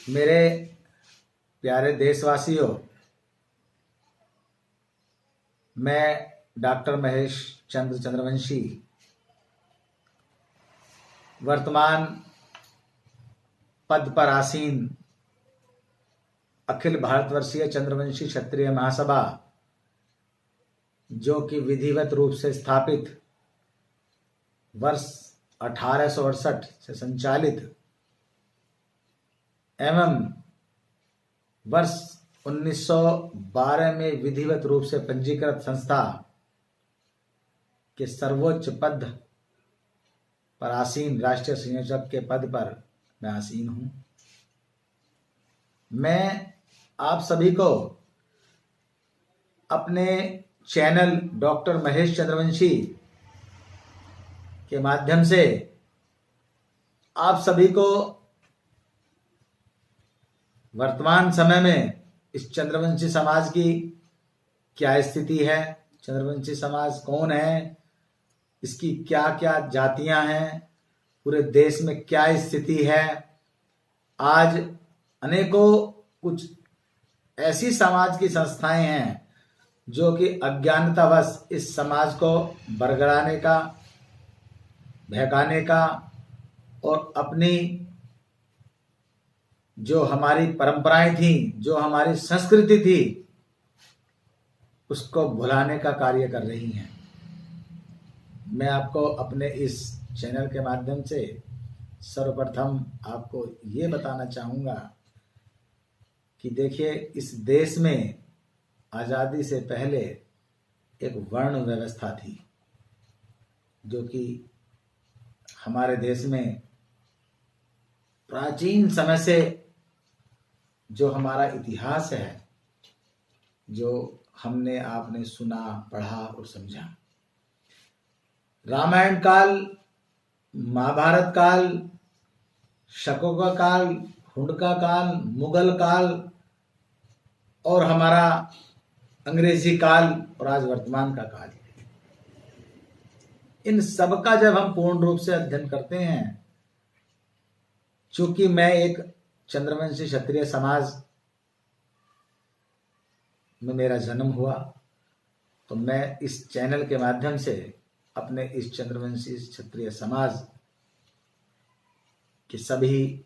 मेरे प्यारे देशवासियों, मैं डॉक्टर महेश चंद्र चंद्रवंशी वर्तमान पद पर आसीन अखिल भारतवर्षीय चंद्रवंशी क्षत्रिय महासभा, जो कि विधिवत रूप से स्थापित वर्ष 1868 से संचालित एवं वर्ष 1912 में विधिवत रूप से पंजीकृत संस्था के सर्वोच्च पद पर आसीन राष्ट्रीय संयोजक के पद पर मैं आसीन हूं। मैं आप सभी को अपने चैनल डॉक्टर महेश चंद्रवंशी के माध्यम से आप सभी को वर्तमान समय में इस चंद्रवंशी समाज की क्या स्थिति है, चंद्रवंशी समाज कौन है, इसकी क्या क्या जातियां हैं, पूरे देश में क्या स्थिति है। आज अनेकों कुछ ऐसी समाज की संस्थाएं हैं जो कि अज्ञानतावश इस समाज को बरगलाने का, बहकाने का और अपनी जो हमारी परंपराएं थी, जो हमारी संस्कृति थी, उसको भुलाने का कार्य कर रही हैं। मैं आपको अपने इस चैनल के माध्यम से सर्वप्रथम आपको ये बताना चाहूँगा कि देखिए, इस देश में आज़ादी से पहले एक वर्ण व्यवस्था थी, जो कि हमारे देश में प्राचीन समय से जो हमारा इतिहास है, जो हमने आपने सुना, पढ़ा और समझा। रामायण काल, महाभारत काल, शकों का काल, हुंडका काल, मुगल काल और हमारा अंग्रेजी काल और आज वर्तमान का काल, इन सब का जब हम पूर्ण रूप से अध्ययन करते हैं, चूंकि मैं एक चंद्रवंशी क्षत्रिय समाज में मेरा जन्म हुआ, तो मैं इस चैनल के माध्यम से अपने इस चंद्रवंशी क्षत्रिय समाज के सभी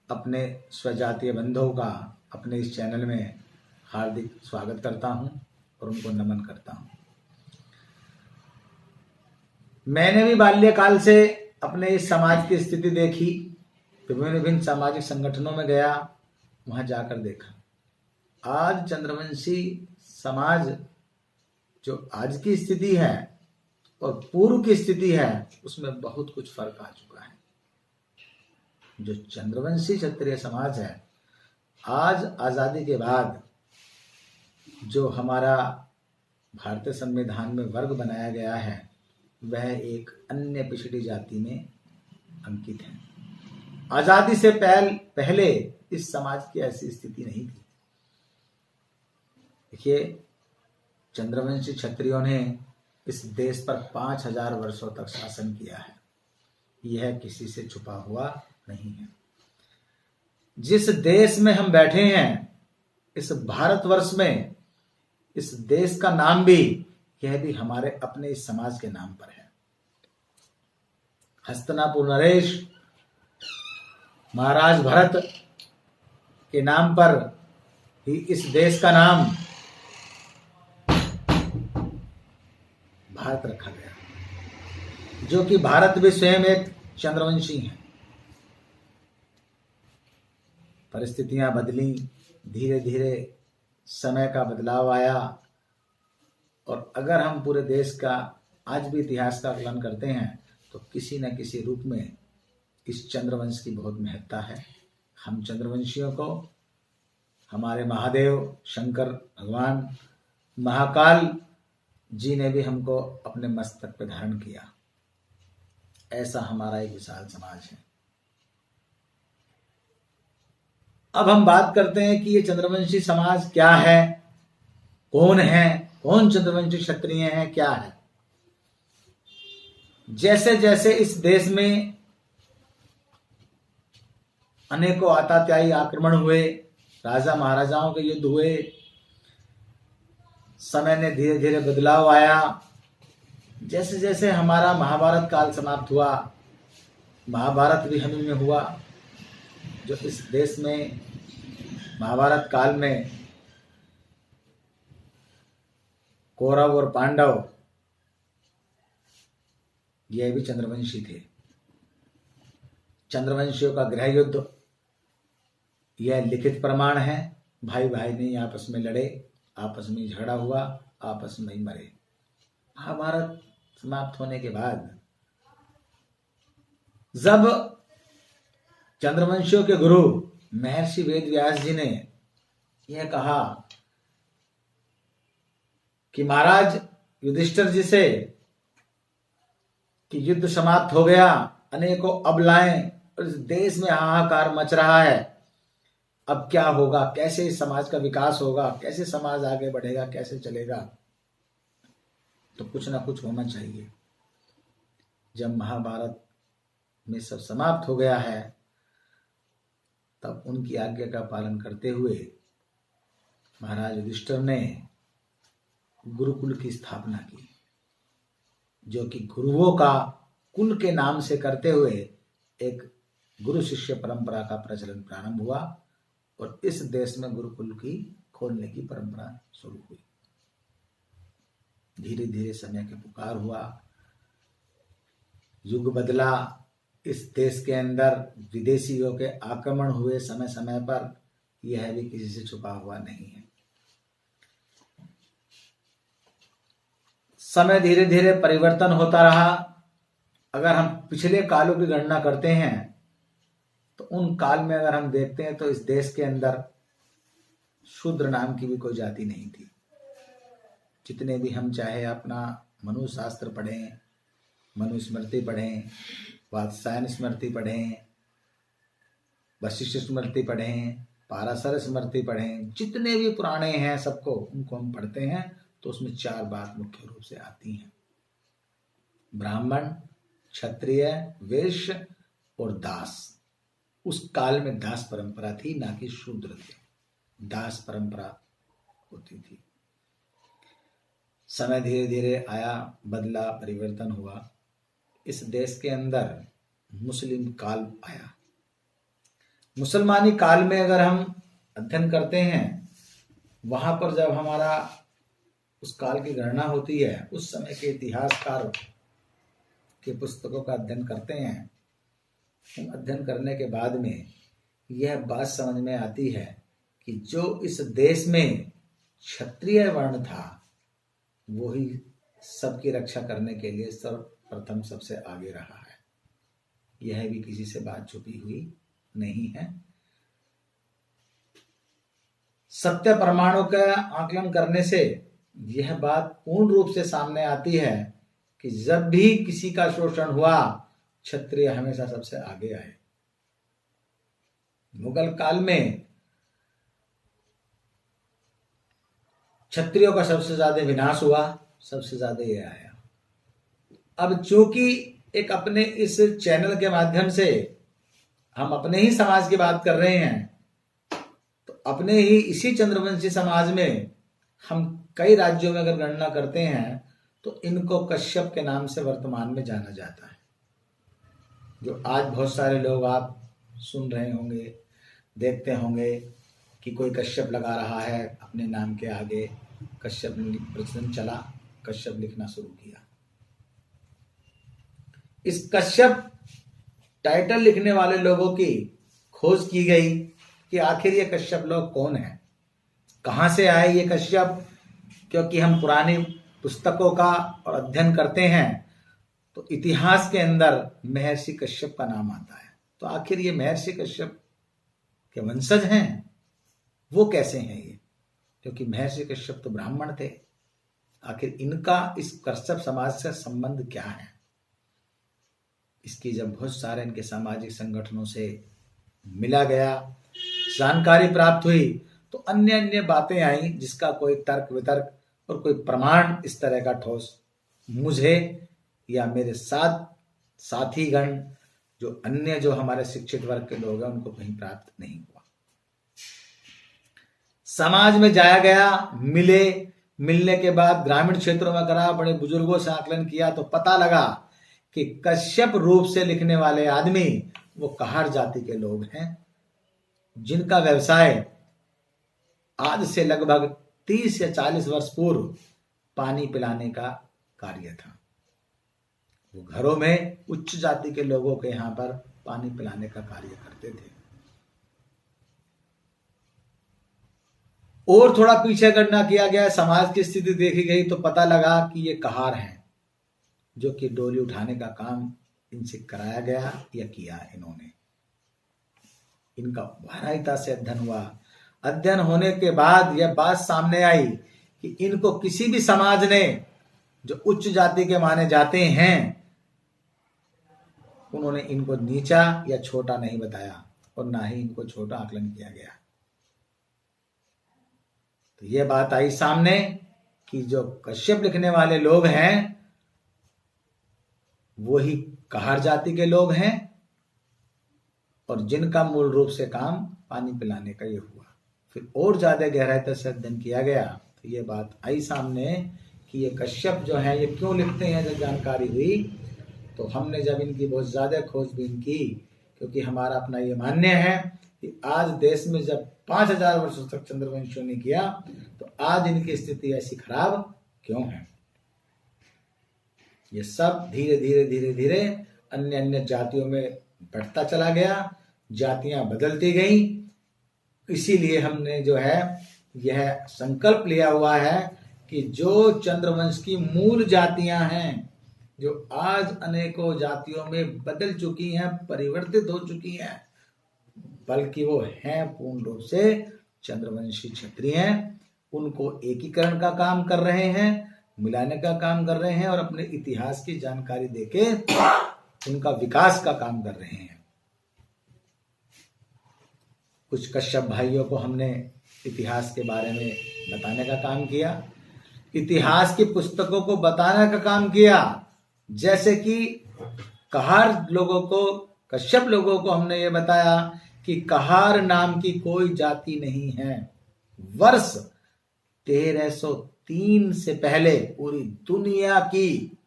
अपने स्वजातीय बंधुओं का अपने इस चैनल में हार्दिक स्वागत करता हूं और उनको नमन करता हूं। मैंने भी बाल्यकाल से अपने इस समाज की स्थिति देखी, विभिन्न विभिन्न सामाजिक संगठनों में गया, वहां जाकर देखा। आज चंद्रवंशी समाज जो आज की स्थिति है और पूर्व की स्थिति है, उसमें बहुत कुछ फर्क आ चुका है। जो चंद्रवंशी क्षत्रिय समाज है, आज आजादी के बाद जो हमारा भारतीय संविधान में वर्ग बनाया गया है, वह एक अन्य पिछड़ी जाति में अंकित है। आजादी से पहले इस समाज की ऐसी स्थिति नहीं थी। देखिए, चंद्रवंशी क्षत्रियों ने इस देश पर 5000 वर्षों तक शासन किया है। यह किसी से छुपा हुआ नहीं है। जिस देश में हम बैठे हैं, इस भारतवर्ष में, इस देश का नाम भी, यह भी हमारे अपने इस समाज के नाम पर है। हस्तिनापुर नरेश महाराज भरत के नाम पर ही इस देश का नाम भारत रखा गया, जो कि भारत भी स्वयं एक चंद्रवंशी है। परिस्थितियां बदली, धीरे धीरे समय का बदलाव आया, और अगर हम पूरे देश का आज भी इतिहास का आकलन करते हैं, तो किसी न किसी रूप में इस चंद्रवंश की बहुत महत्ता है। हम चंद्रवंशियों को हमारे महादेव शंकर भगवान महाकाल जी ने भी हमको अपने मस्तक पर धारण किया। ऐसा हमारा एक विशाल समाज है। अब हम बात करते हैं कि ये चंद्रवंशी समाज क्या है, कौन है, कौन चंद्रवंशी क्षत्रिय है, क्या है। जैसे जैसे इस देश में अनेकों आतात्यायी आक्रमण हुए, राजा महाराजाओं के युद्ध हुए, समय ने धीरे धीरे बदलाव आया। जैसे जैसे हमारा महाभारत काल समाप्त हुआ, महाभारत भी हम में हुआ। जो इस देश में महाभारत काल में कौरव और पांडव, यह भी चंद्रवंशी थे। चंद्रवंशियों का गृह युद्ध, यह लिखित प्रमाण है। भाई भाई नहीं आपस में लड़े, आपस में झगड़ा हुआ, आपस में ही मरे। महाभारत समाप्त होने के बाद जब चंद्रवंशियों के गुरु महर्षि वेद व्यास जी ने यह कहा कि महाराज युधिष्ठिर जी से कि युद्ध समाप्त हो गया, अनेकों अबलाएं और इस देश में हाहाकार मच रहा है, अब क्या होगा, कैसे इस समाज का विकास होगा, कैसे समाज आगे बढ़ेगा, कैसे चलेगा, तो कुछ ना कुछ होना चाहिए। जब महाभारत में सब समाप्त हो गया है, तब उनकी आज्ञा का पालन करते हुए महाराज युधिष्ठिर ने गुरुकुल की स्थापना की, जो कि गुरुओं का कुल के नाम से करते हुए एक गुरु शिष्य परंपरा का प्रचलन प्रारंभ हुआ और इस देश में गुरुकुल की खोलने की परंपरा शुरू हुई। धीरे धीरे समय के पुकार हुआ, युग बदला, इस देश के अंदर विदेशियों के आक्रमण हुए समय समय पर, यह भी किसी से छुपा हुआ नहीं है। समय धीरे धीरे परिवर्तन होता रहा। अगर हम पिछले कालों की गणना करते हैं तो उन काल में अगर हम देखते हैं तो इस देश के अंदर शूद्र नाम की भी कोई जाति नहीं थी। जितने भी हम चाहे अपना मनुशास्त्र पढ़ें, मनुस्मृति पढ़ें, वात्सायन स्मृति पढ़ें, वशिष्ठ स्मृति पढ़ें, पाराशर स्मृति पढ़ें, जितने भी पुराने हैं सबको उनको हम पढ़ते हैं तो उसमें 4 बात मुख्य रूप से आती हैं: ब्राह्मण, क्षत्रिय, वैश्य और दास। उस काल में दास परंपरा थी, ना कि शूद्र थे, दास परंपरा होती थी। समय धीरे धीरे आया, बदला, परिवर्तन हुआ। इस देश के अंदर मुस्लिम काल आया। मुसलमानी काल में अगर हम अध्ययन करते हैं, वहां पर जब हमारा उस काल की गणना होती है, उस समय के इतिहासकार के पुस्तकों का अध्ययन करते हैं, हम अध्ययन करने के बाद में यह बात समझ में आती है कि जो इस देश में क्षत्रिय वर्ण था, वो ही सबकी रक्षा करने के लिए सर्वप्रथम सबसे आगे रहा है। यह भी किसी से बात छुपी हुई नहीं है। सत्य प्रमाणों का आकलन करने से यह बात पूर्ण रूप से सामने आती है कि जब भी किसी का शोषण हुआ, क्षत्रिय हमेशा सबसे आगे आए। मुगल काल में क्षत्रियों का सबसे ज्यादा विनाश हुआ, सबसे ज्यादा ये आया। अब चूंकि एक अपने इस चैनल के माध्यम से हम अपने ही समाज की बात कर रहे हैं, तो अपने ही इसी चंद्रवंशी समाज में हम कई राज्यों में अगर गणना करते हैं तो इनको कश्यप के नाम से वर्तमान में जाना जाता है। जो आज बहुत सारे लोग आप सुन रहे होंगे, देखते होंगे कि कोई कश्यप लगा रहा है अपने नाम के आगे, कश्यप प्रचलन चला, कश्यप लिखना शुरू किया। इस कश्यप टाइटल लिखने वाले लोगों की खोज की गई कि आखिर ये कश्यप लोग कौन हैं, कहाँ से आए ये कश्यप। क्योंकि हम पुरानी पुस्तकों का और अध्ययन करते हैं तो इतिहास के अंदर महर्षि कश्यप का नाम आता है। तो आखिर ये महर्षि कश्यप के वंशज हैं, वो कैसे हैं ये? क्योंकि महर्षि कश्यप तो ब्राह्मण थे। आखिर इनका इस कश्यप समाज से संबंध क्या है? इसकी जब बहुत सारे इनके सामाजिक संगठनों से मिला गया, जानकारी प्राप्त हुई, तो अन्य अन्य बातें आई जिसका कोई तर्क वितर्क और कोई प्रमाण इस तरह का ठोस मुझे या मेरे साथ साथीगण जो अन्य जो हमारे शिक्षित वर्ग के लोग हैं उनको कहीं प्राप्त नहीं हुआ। समाज में जाया गया, मिलने के बाद ग्रामीण क्षेत्रों में करा, बड़े बुजुर्गों से आकलन किया तो पता लगा कि कश्यप रूप से लिखने वाले आदमी वो कहार जाति के लोग हैं, जिनका व्यवसाय आज से लगभग 30 या 40 वर्ष पूर्व पानी पिलाने का कार्य था। वो घरों में उच्च जाति के लोगों के यहां पर पानी पिलाने का कार्य करते थे। और थोड़ा पीछे गणना किया गया, समाज की स्थिति देखी गई तो पता लगा कि ये कहार हैं, जो कि डोली उठाने का काम इनसे कराया गया या किया इन्होंने। इनका गहराईता से अध्ययन हुआ। अध्ययन होने के बाद यह बात सामने आई कि इनको किसी भी समाज ने, जो उच्च जाति के माने जाते हैं, उन्होंने इनको नीचा या छोटा नहीं बताया और ना ही इनको छोटा आकलन किया गया। तो यह बात आई सामने कि जो कश्यप लिखने वाले लोग हैं वो ही कहार जाति के लोग हैं और जिनका मूल रूप से काम पानी पिलाने का ये हुआ। फिर और ज्यादा गहराई से अध्ययन किया गया तो ये बात आई सामने कि ये कश्यप जो है ये क्यों लिखते हैं। जब जानकारी हुई तो हमने जब इनकी बहुत ज्यादा खोजबीन की, क्योंकि हमारा अपना ये मान्य है कि आज देश में जब 5000 वर्षों तक चंद्रवंशियों ने किया तो आज इनकी स्थिति ऐसी खराब क्यों है। ये सब धीरे धीरे धीरे धीरे अन्य अन्य जातियों में बढ़ता चला गया, जातियां बदलती गई। इसीलिए हमने जो है यह संकल्प लिया हुआ है कि जो चंद्रवंश की मूल जातियां हैं, जो आज अनेकों जातियों में बदल चुकी हैं, परिवर्तित हो चुकी हैं, बल्कि वो हैं पूर्ण रूप से चंद्रवंशी क्षत्रिय, उनको एकीकरण का काम कर रहे हैं, मिलाने का काम कर रहे हैं और अपने इतिहास की जानकारी देके उनका विकास का काम कर रहे हैं। कुछ कश्यप भाइयों को हमने इतिहास के बारे में बताने का काम किया, इतिहास की पुस्तकों को बताने का काम किया। जैसे कि कहार लोगों को, कश्यप लोगों को हमने ये बताया कि कहार नाम की कोई जाति नहीं है। वर्ष 1303 से पहले पूरी दुनिया की,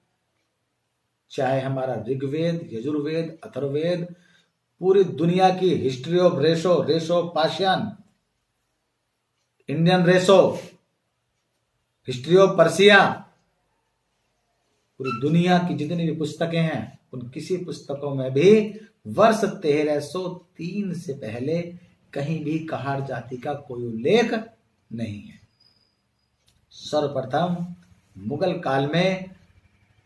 चाहे हमारा ऋग्वेद, यजुर्वेद, अथर्ववेद, पूरी दुनिया की हिस्ट्री ऑफ रेशो पाशियन, इंडियन रेशो, हिस्ट्री ऑफ पर्सिया, पूरी दुनिया की जितनी भी पुस्तकें हैं उन किसी पुस्तकों में भी वर्ष 1303 से पहले कहीं भी कहार जाति का कोई उल्लेख नहीं है। सर्वप्रथम मुगल काल में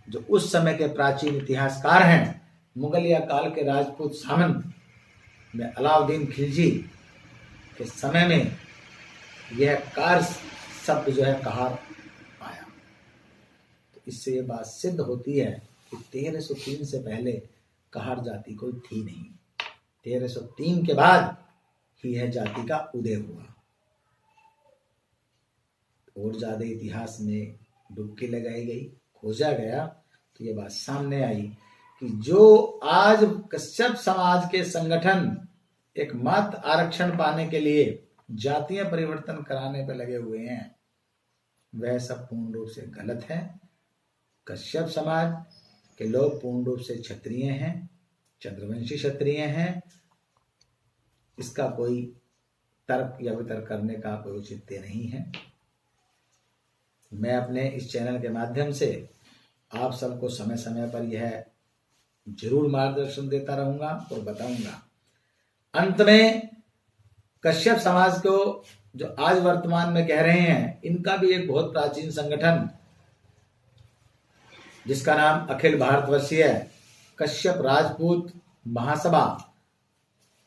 जो उस समय के प्राचीन इतिहासकार हैं, मुगलिया काल के राजपूत सामंत में अलाउद्दीन खिलजी के समय में यह कार शब्द जो है कहार आया। तो इससे यह बात सिद्ध होती है कि 1303 से पहले कहार जाति कोई थी नहीं। 1303 के बाद ही यह जाति का उदय हुआ। और ज्यादा इतिहास में डुबकी लगाई गई, खोजा गया तो ये बात सामने आई कि जो आज कश्यप समाज के संगठन एक मत आरक्षण पाने के लिए जातीय परिवर्तन कराने पर लगे हुए हैं, वह सब पूर्ण रूप से गलत है। कश्यप समाज के लोग पूर्ण रूप से क्षत्रिय हैं, चंद्रवंशी क्षत्रिय हैं। इसका कोई तर्क या वितर्क करने का कोई औचित्य नहीं है। मैं अपने इस चैनल के माध्यम से आप सबको समय समय पर यह जरूर मार्गदर्शन देता रहूंगा और बताऊंगा। अंत में कश्यप समाज को जो आज वर्तमान में कह रहे हैं, इनका भी एक बहुत प्राचीन संगठन जिसका नाम अखिल भारतवर्षीय कश्यप राजपूत महासभा,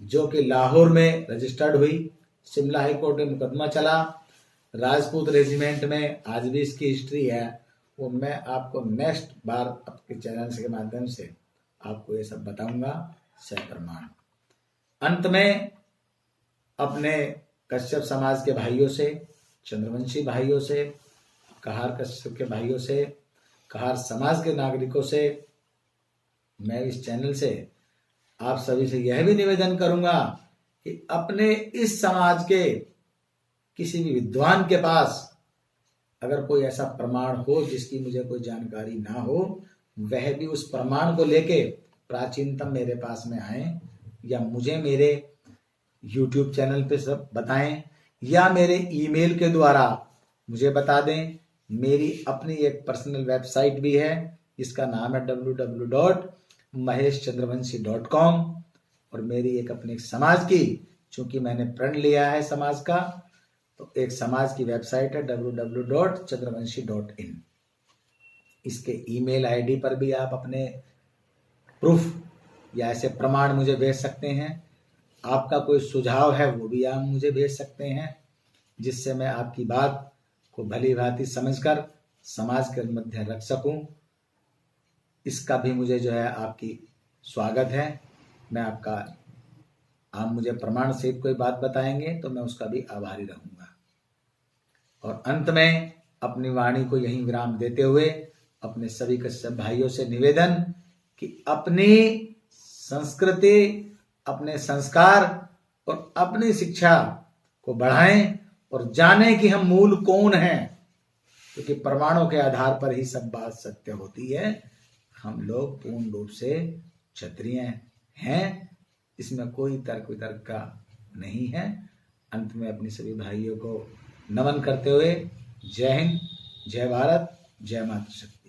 जो कि लाहौर में रजिस्टर्ड हुई, शिमला हाई कोर्ट में मुकदमा चला, राजपूत रेजिमेंट में आज भी इसकी हिस्ट्री है। वो मैं आपको नेक्स्ट बार आपके चैनल के माध्यम से आपको ये सब बताऊंगा सप्रमाण। अंत में अपने कश्यप समाज के भाइयों से, चंद्रवंशी भाइयों से, कहार कश्यप के भाइयों से, कहार समाज के नागरिकों से मैं इस चैनल से आप सभी से यह भी निवेदन करूंगा कि अपने इस समाज के किसी भी विद्वान के पास अगर कोई ऐसा प्रमाण हो जिसकी मुझे कोई जानकारी ना हो, वह भी उस प्रमाण को लेके प्राचीनतम मेरे पास में आए, या मुझे मेरे YouTube चैनल पे सब बताएं, या मेरे ईमेल के द्वारा मुझे बता दें। मेरी अपनी एक पर्सनल वेबसाइट भी है, इसका नाम है www.maheshchandravanshi.com, और मेरी एक अपने समाज की, चूंकि मैंने प्रण लिया है समाज का, तो एक समाज की वेबसाइट है www.chandravanshi.in। इसके ईमेल आईडी पर भी आप अपने प्रूफ या ऐसे प्रमाण मुझे भेज सकते हैं। आपका कोई सुझाव है वो भी आप मुझे भेज सकते हैं, जिससे मैं आपकी बात को भली भांति समझकर समाज के मध्य रख सकूं। इसका भी मुझे जो है आपकी स्वागत है। मैं आपका, आप मुझे प्रमाण सहित कोई बात बताएंगे तो मैं उसका भी आभारी रहूंगा। और अंत में अपनी वाणी को यहीं विराम देते हुए अपने सभी कश्यप भाइयों से निवेदन कि अपनी संस्कृति, अपने संस्कार और अपनी शिक्षा को बढ़ाएं और जानें कि हम मूल कौन हैं, क्योंकि प्रमाणों के आधार पर ही सब बात सत्य होती है। हम लोग पूर्ण रूप से क्षत्रिय हैं, इसमें कोई तर्क वितर्क का नहीं है। अंत में अपनी सभी भाइयों को नमन करते हुए जय हिंद, जय भारत, जय मातृशक्ति।